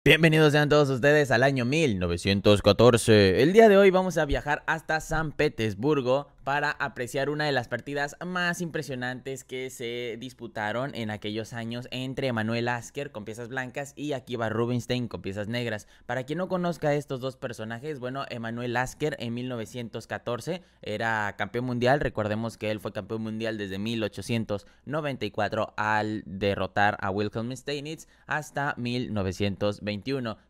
Bienvenidos sean todos ustedes al año 1914. El día de hoy vamos a viajar hasta San Petersburgo para apreciar una de las partidas más impresionantes que se disputaron en aquellos años entre Emanuel Lasker con piezas blancas y Akiva Rubinstein con piezas negras. Para quien no conozca a estos dos personajes, bueno, Emanuel Lasker en 1914 era campeón mundial. Recordemos que él fue campeón mundial desde 1894 al derrotar a Wilhelm Steinitz hasta 1921.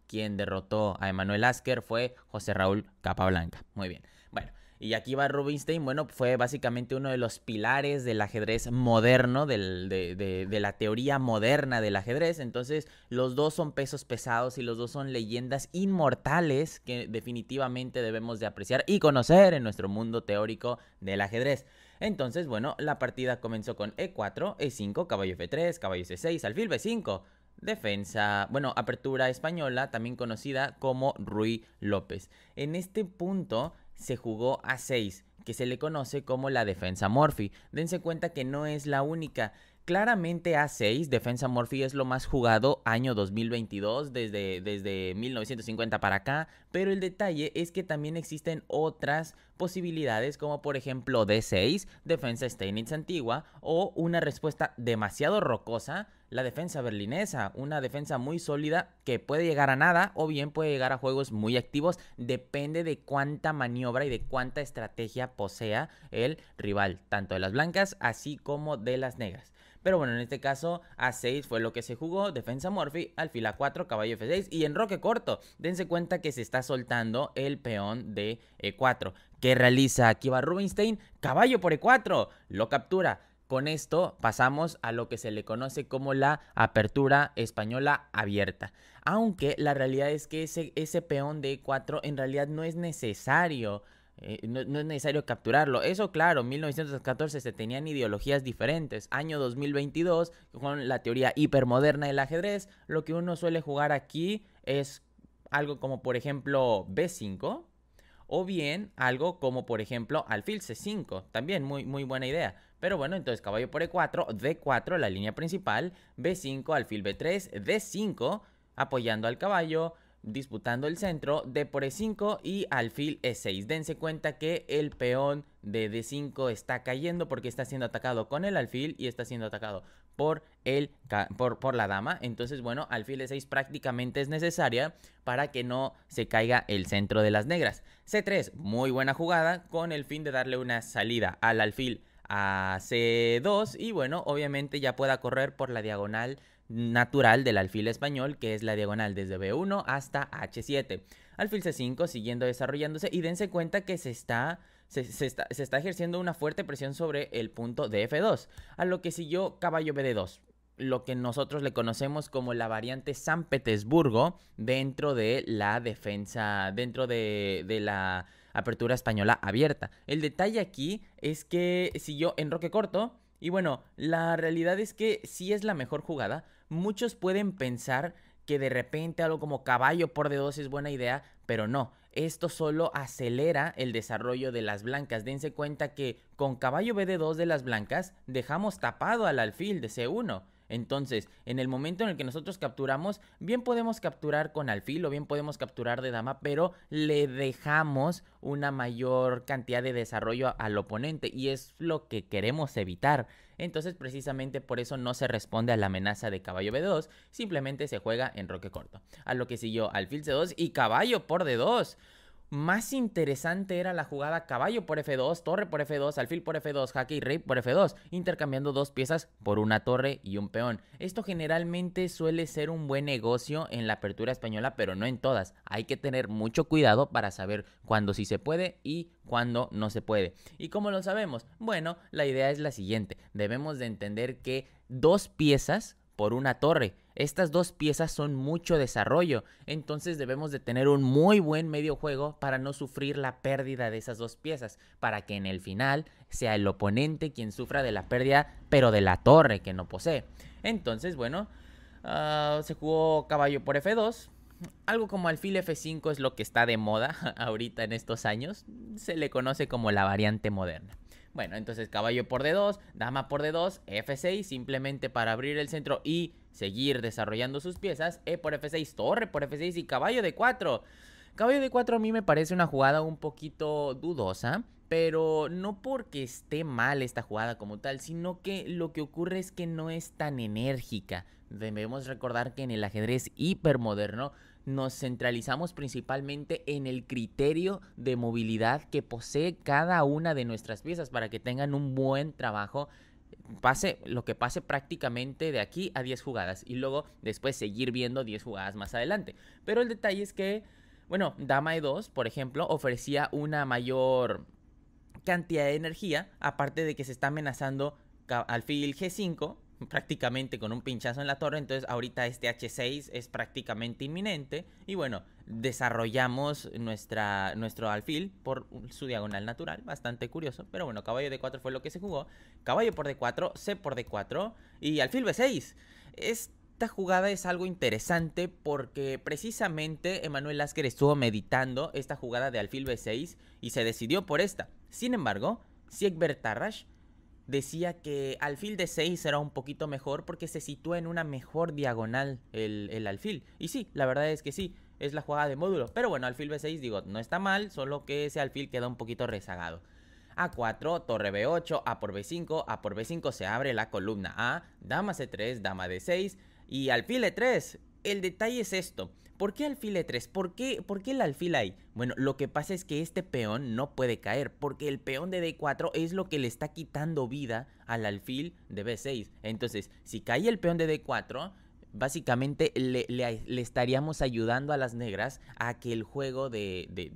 Quien derrotó a Emanuel Lasker fue José Raúl Capablanca. Muy bien. Bueno, y Akiva Rubinstein, bueno, fue básicamente uno de los pilares del ajedrez moderno, de la teoría moderna del ajedrez. Entonces, los dos son pesos pesados y los dos son leyendas inmortales que definitivamente debemos de apreciar y conocer en nuestro mundo teórico del ajedrez. Entonces, bueno, la partida comenzó con E4, E5, caballo F3, caballo C6, alfil B5. Defensa, bueno, apertura española, también conocida como Ruy López. En este punto se jugó A6, que se le conoce como la defensa Morphy. Dense cuenta que no es la única. Claramente A6, defensa Morphy, es lo más jugado año 2022, desde 1950 para acá, pero el detalle es que también existen otras posibilidades, como por ejemplo D6, defensa Steinitz antigua, o una respuesta demasiado rocosa, la defensa berlinesa, una defensa muy sólida que puede llegar a nada o bien puede llegar a juegos muy activos, depende de cuánta maniobra y de cuánta estrategia posea el rival, tanto de las blancas así como de las negras. Pero bueno, en este caso A6 fue lo que se jugó, defensa Morphy, alfil A4, caballo F6 y enroque corto. Dense cuenta que se está soltando el peón de E4. ¿Qué realiza Akiva Rubinstein? Caballo por E4, lo captura. Con esto pasamos a lo que se le conoce como la apertura española abierta. Aunque la realidad es que ese peón de E4 en realidad no es necesario. No es necesario capturarlo. Eso, claro, en 1914 se tenían ideologías diferentes. Año 2022, con la teoría hipermoderna del ajedrez, lo que uno suele jugar aquí es algo como, por ejemplo, B5. O bien algo como, por ejemplo, alfil C5. También muy buena idea. Pero bueno, entonces caballo por E4, D4, la línea principal, B5, alfil B3, D5, apoyando al caballo, disputando el centro, D por E5 y alfil E6. Dense cuenta que el peón de D5 está cayendo porque está siendo atacado con el alfil y está siendo atacado por la dama. Entonces, bueno, alfil E6 prácticamente es necesaria para que no se caiga el centro de las negras. C3, muy buena jugada con el fin de darle una salida al alfil a C2 y bueno, obviamente ya pueda correr por la diagonal natural del alfil español, que es la diagonal desde B1 hasta H7. Alfil C5 siguiendo desarrollándose y dense cuenta que se está ejerciendo una fuerte presión sobre el punto de F2, a lo que siguió caballo BD2, lo que nosotros le conocemos como la variante San Petersburgo dentro de la defensa, dentro de la apertura española abierta. El detalle aquí es que siguió enroque corto y bueno, la realidad es que sí es la mejor jugada. Muchos pueden pensar que de repente algo como caballo por D2 es buena idea, pero no. Esto solo acelera el desarrollo de las blancas. Dense cuenta que con caballo BD2 de las blancas dejamos tapado al alfil de C1. Entonces, en el momento en el que nosotros capturamos, bien podemos capturar con alfil o bien podemos capturar de dama, pero le dejamos una mayor cantidad de desarrollo al oponente y es lo que queremos evitar. Entonces, precisamente por eso no se responde a la amenaza de caballo B2, simplemente se juega en enroque corto. A lo que siguió alfil C2 y caballo por D2. Más interesante era la jugada caballo por F2, torre por F2, alfil por F2, jaque y rey por F2, intercambiando dos piezas por una torre y un peón. Esto generalmente suele ser un buen negocio en la apertura española, pero no en todas. Hay que tener mucho cuidado para saber cuándo sí se puede y cuándo no se puede. ¿Y cómo lo sabemos? Bueno, la idea es la siguiente. Debemos de entender que dos piezas por una torre. Estas dos piezas son mucho desarrollo, entonces debemos de tener un muy buen medio juego para no sufrir la pérdida de esas dos piezas, para que en el final sea el oponente quien sufra de la pérdida, pero de la torre que no posee. Entonces, bueno, se jugó caballo por F2. Algo como alfil F5 es lo que está de moda ahorita en estos años. Se le conoce como la variante moderna. Bueno, entonces caballo por D2, dama por D2, F6, simplemente para abrir el centro y seguir desarrollando sus piezas. Por F6, torre por F6 y caballo de 4. Caballo de 4 a mí me parece una jugada un poquito dudosa, pero no porque esté mal esta jugada como tal, sino que lo que ocurre es que no es tan enérgica. Debemos recordar que en el ajedrez hipermoderno nos centralizamos principalmente en el criterio de movilidad que posee cada una de nuestras piezas para que tengan un buen trabajo, pase lo que pase prácticamente de aquí a 10 jugadas y luego después seguir viendo 10 jugadas más adelante. Pero el detalle es que, bueno, dama E2, por ejemplo, ofrecía una mayor cantidad de energía, aparte de que se está amenazando alfil G5 prácticamente con un pinchazo en la torre. Entonces ahorita este H6 es prácticamente inminente y bueno, desarrollamos nuestro alfil por su diagonal natural, bastante curioso, pero bueno, caballo D4 fue lo que se jugó, caballo por D4, C por D4 y alfil B6. Esta jugada es algo interesante porque precisamente Emanuel Lasker estuvo meditando esta jugada de alfil B6 y se decidió por esta. Sin embargo, Siegbert Tarrasch decía que alfil de 6 era un poquito mejor porque se sitúa en una mejor diagonal el alfil. Y sí, la verdad es que sí, es la jugada de módulo. Pero bueno, alfil B6, digo, no está mal, solo que ese alfil queda un poquito rezagado. A4, torre B8, A por B5, A por B5 se abre la columna A, dama C3, dama D6 y alfil E3. El detalle es esto. ¿Por qué alfil E3? ¿Por qué el alfil ahí? Bueno, lo que pasa es que este peón no puede caer porque el peón de D4 es lo que le está quitando vida al alfil de B6. Entonces, si cae el peón de D4, básicamente le estaríamos ayudando a las negras a que el juego de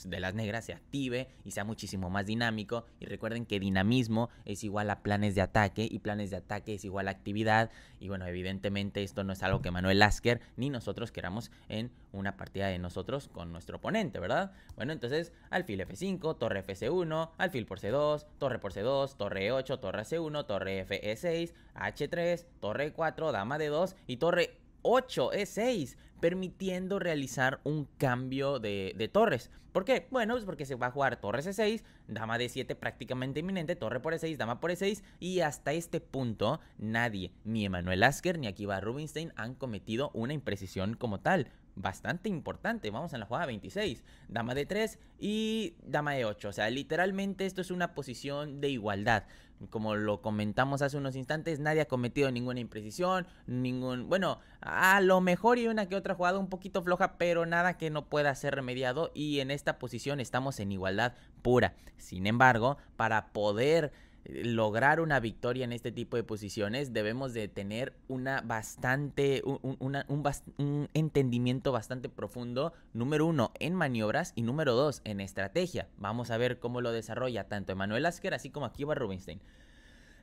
las negras se active y sea muchísimo más dinámico. Y recuerden que dinamismo es igual a planes de ataque y planes de ataque es igual a actividad. Y bueno, evidentemente esto no es algo que Manuel Lasker ni nosotros queramos en una partida de nosotros con nuestro oponente, ¿verdad? Bueno, entonces alfil F5, torre FC1, alfil por C2, torre E8, torre C1, torre FE6, H3, torre E4, dama D2 y torre 8 E6, permitiendo realizar un cambio de torres. ¿Por qué? Bueno, pues porque se va a jugar torre C6, dama D7 prácticamente inminente, torre por E6, dama por E6 y hasta este punto nadie, ni Emanuel Lasker ni Akiva Rubinstein han cometido una imprecisión como tal. Bastante importante, vamos a la jugada 26, dama D3 y dama E8, o sea, literalmente esto es una posición de igualdad. Como lo comentamos hace unos instantes, nadie ha cometido ninguna imprecisión, bueno, a lo mejor y una que otra jugada un poquito floja, pero nada que no pueda ser remediado y en esta posición estamos en igualdad pura. Sin embargo, para poder lograr una victoria en este tipo de posiciones debemos de tener un entendimiento bastante profundo, número 1 en maniobras y número 2 en estrategia. Vamos a ver cómo lo desarrolla tanto Emanuel Lasker así como Akiva Rubinstein.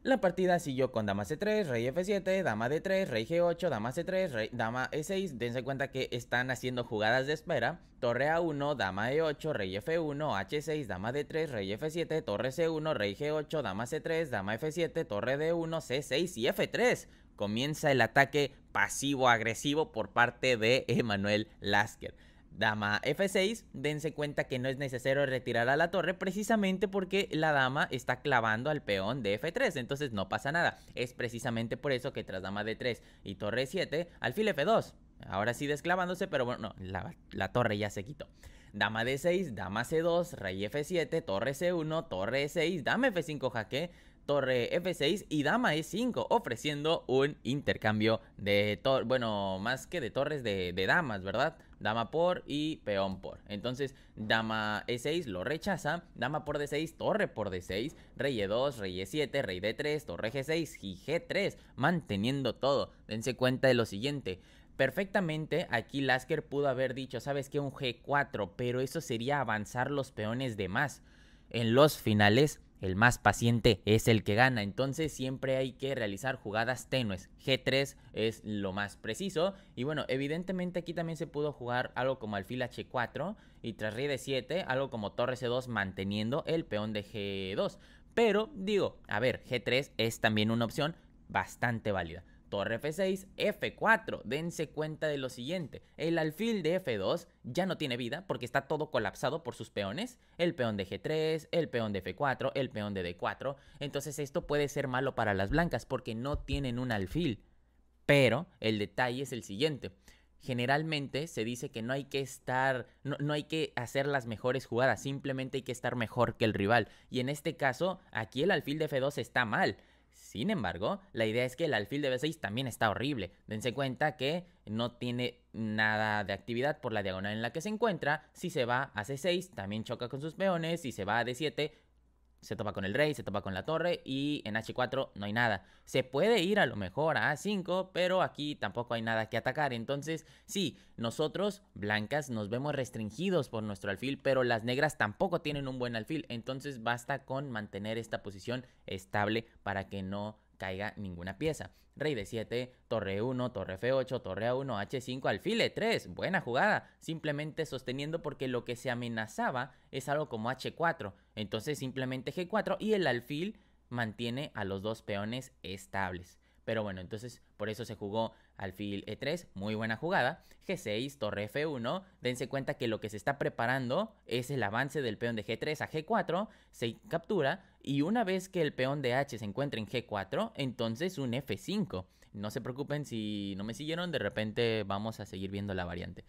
La partida siguió con dama C3, rey F7, dama D3, rey G8, dama C3, dama E6. Dense cuenta que están haciendo jugadas de espera. Torre A1, dama E8, rey F1, H6, dama D3, rey F7, torre C1, rey G8, dama C3, dama F7, torre D1, C6 y F3. Comienza el ataque pasivo-agresivo por parte de Emanuel Lasker. Dama F6, dense cuenta que no es necesario retirar a la torre precisamente porque la dama está clavando al peón de F3, entonces no pasa nada. Es precisamente por eso que tras dama D3 y torre 7, alfil F2. Ahora sí desclavándose, pero bueno, no, la torre ya se quitó. Dama D6, dama C2, rey F7, torre C1, torre E6, dama F5 jaque, torre F6 y dama E5, ofreciendo un intercambio de bueno, más que de torres, de damas, ¿verdad? Dama por y peón por. Entonces, dama E6 lo rechaza, dama por D6, torre por D6, rey E2, rey E7, rey D3, torre G6 y G3, manteniendo todo. Dense cuenta de lo siguiente. Perfectamente, aquí Lasker pudo haber dicho, ¿sabes qué? Un G4, pero eso sería avanzar los peones de más. En los finales, el más paciente es el que gana, entonces siempre hay que realizar jugadas tenues. G3 es lo más preciso y bueno, evidentemente aquí también se pudo jugar algo como alfil H4 y tras rey D7, algo como torre C2 manteniendo el peón de G2. Pero digo, a ver, G3 es también una opción bastante válida. Torre F6, F4, dense cuenta de lo siguiente, el alfil de F2 ya no tiene vida porque está todo colapsado por sus peones, el peón de G3, el peón de F4, el peón de D4, entonces esto puede ser malo para las blancas porque no tienen un alfil. Pero el detalle es el siguiente. Generalmente se dice que no hay que no hay que hacer las mejores jugadas, simplemente hay que estar mejor que el rival. Y en este caso, aquí el alfil de F2 está mal. Sin embargo, la idea es que el alfil de B6 también está horrible. Dense cuenta que no tiene nada de actividad por la diagonal en la que se encuentra. Si se va a C6, también choca con sus peones. Si se va a D7, se topa con el rey, se topa con la torre y en H4 no hay nada. Se puede ir a lo mejor a A5, pero aquí tampoco hay nada que atacar. Entonces, sí, nosotros, blancas, nos vemos restringidos por nuestro alfil, pero las negras tampoco tienen un buen alfil. Entonces basta con mantener esta posición estable para que no caiga ninguna pieza. Rey de 7, torre 1, torre F8, torre A1, H5, alfil E3. Buena jugada. Simplemente sosteniendo porque lo que se amenazaba es algo como H4. Entonces simplemente G4 y el alfil mantiene a los dos peones estables. Pero bueno, entonces por eso se jugó alfil E3, muy buena jugada. G6, torre F1, dense cuenta que lo que se está preparando es el avance del peón de G3 a G4, se captura y una vez que el peón de H se encuentra en G4, entonces un F5. No se preocupen si no me siguieron, de repente vamos a seguir viendo la variante.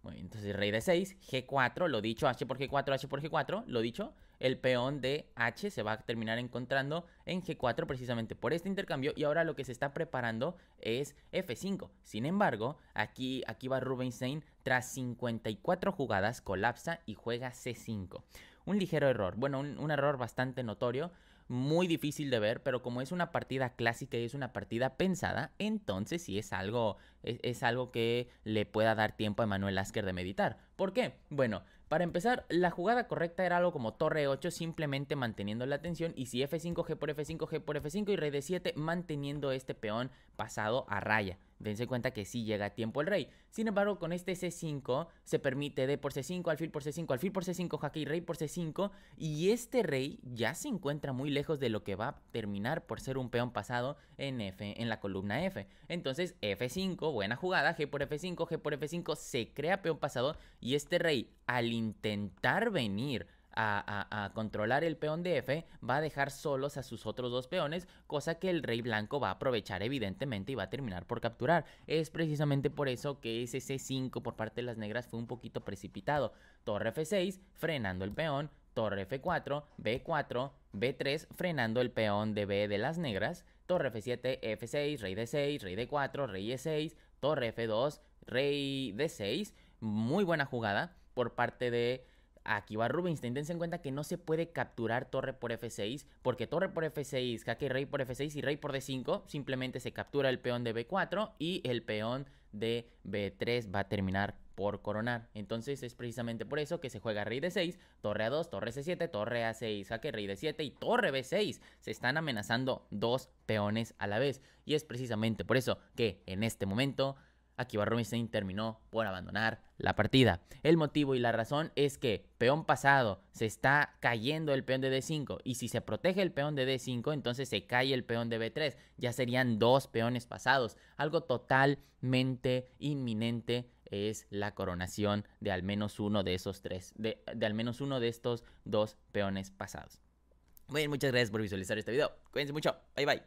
Bueno, entonces rey de 6, G4, lo dicho, H por G4, H por G4, lo dicho. El peón de H se va a terminar encontrando en G4 precisamente por este intercambio. Y ahora lo que se está preparando es F5. Sin embargo, aquí va Rubinstein, tras 54 jugadas, colapsa y juega C5. Un ligero error, bueno, un error bastante notorio. Muy difícil de ver, pero como es una partida clásica y es una partida pensada, entonces sí es algo que le pueda dar tiempo a Emanuel Lasker de meditar. ¿Por qué? Bueno, para empezar, la jugada correcta era algo como torre 8, simplemente manteniendo la tensión, y si F5, G por F5, G por F5 y rey de 7, manteniendo este peón pasado a raya. Dense cuenta que sí llega a tiempo el rey. Sin embargo, con este C5 se permite D por C5, alfil por C5, alfil por C5, jaque y rey por C5. Y este rey ya se encuentra muy lejos de lo que va a terminar por ser un peón pasado en F, en la columna F. Entonces F5, buena jugada, G por F5, G por F5, se crea peón pasado. Y este rey, al intentar venir a controlar el peón de F, va a dejar solos a sus otros dos peones, cosa que el rey blanco va a aprovechar evidentemente y va a terminar por capturar. Es precisamente por eso que ese C5 por parte de las negras fue un poquito precipitado. Torre F6, frenando el peón, torre F4, B4, B3, frenando el peón de B de las negras, torre F7, F6, rey D6, rey D4, rey E6, torre F2, rey D6. Muy buena jugada por parte de... Aquí va Rubinstein. Dense en cuenta que no se puede capturar torre por F6, porque torre por F6, jaque rey por F6 y rey por D5, simplemente se captura el peón de B4 y el peón de B3 va a terminar por coronar. Entonces es precisamente por eso que se juega rey D6, torre A2, torre C7, torre A6, jaque rey D7 y torre B6. Se están amenazando dos peones a la vez. Y es precisamente por eso que en este momento Akiba Rubinstein terminó por abandonar la partida. El motivo y la razón es que peón pasado, se está cayendo el peón de D5 y si se protege el peón de D5 entonces se cae el peón de B3. Ya serían dos peones pasados. Algo totalmente inminente es la coronación de al menos uno de esos tres, de al menos uno de estos dos peones pasados. Muy bien, muchas gracias por visualizar este video. Cuídense mucho. Bye bye.